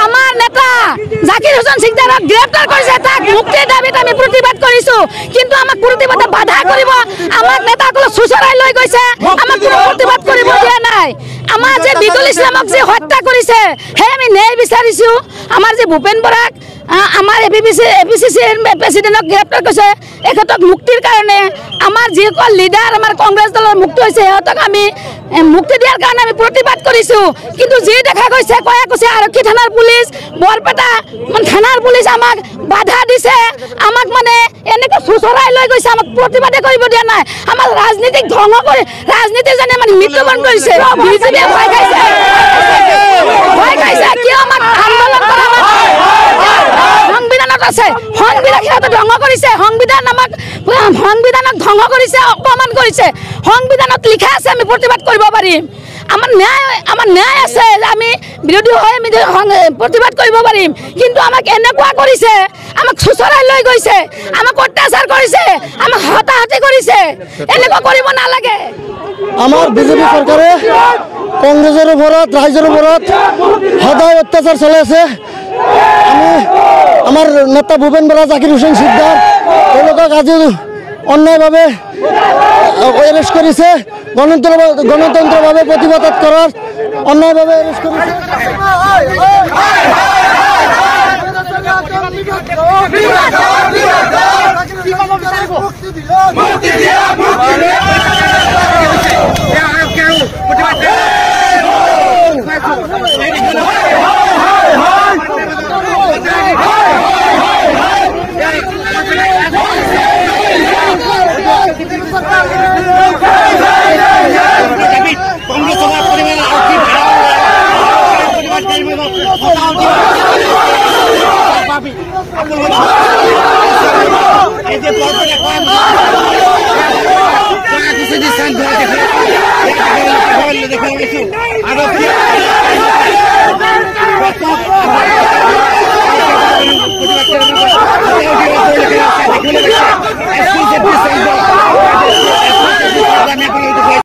আমার নেতা জাকির হোসেন সিকদারক গ্রেফতার করেছে, তাক মুক্তির দাবিতে আমি প্রতিবাদ করিছো, কিন্তু আমাক প্রতিবাদে বাধা করিব আমার নেতাগুলো সুসরাই লৈ গৈছে, আমাক কোনো প্রতিবাদ করিব দিয়া নাই। আমার যে বিদুল ইসলামক যে হত্যা করেছে হে আমি ন্যায় বিচাৰিছো। আমাৰ যে ভূপেন বৰাক আমার এপিসিসির প্রেসিডেন্টক গ্রেফতার করেছে এখতক মুক্তির কারণে। আমার যিসকল লিডার আমার কংগ্রেস দলের মুক্ত হয়েছে সিহঁতক আমি মুক্তি দিয়ার কারণে আমি প্রতিবাদ করিছো, কিন্তু যি দেখা গৈছে কয়া কৈছে আরক্ষী থানার পুলিশ বরপেটা থানার পুলিশ আমাক বাধা দিছে, আমাক মানে এনেকে সুসরাই লৈ গৈছে, আমাক প্রতিবাদে কৰিব দিয়া নাই। আমাৰ ৰাজনীতিক ধ্বংস কৰে ৰাজনীতি জানে মানে মৃত্যুবৰণ কৰেছে। বিজেপিয়ে ভয় খাইছে কিয় আমাক আন্দোলন কৰা সংবিধানত আছে, সংবিধান সিহঁতে ধ্বংস কৰিছে, সংবিধানক ধ্বংস কৰিছে, অপমান কৰিছে। সংবিধানত লিখা আছে আমি প্ৰতিবাদ কৰিব পাৰিম, আমাৰ ন্যায় আছে, আমি বিৰোধী হৈ আমি প্ৰতিবাদ কৰিব পাৰিম, কিন্তু আমাক এনেকুৱা কৰিছে, আমাক সুচৰাই লৈ গৈছে, আমাক অত্যাচাৰ কৰিছে, আমাক হতাহতি কৰিছে, এনেকুৱা কৰিব নালাগে। আমার বিজেপি সরকারে কংগ্রেসের উপরত রাইজের উপরত সদায় অত্যাচার চলে আছে। আমি আমার নেতা ভূপেন বরা জাকির হোসেন সিকদার তেওঁলোকক আজি অন্যায়ভাবে এরেস্ট করেছে, গণতন্ত্রভাবে প্রতিবাদ করার অন্যায়ভাবে এরেস্ট করেছে।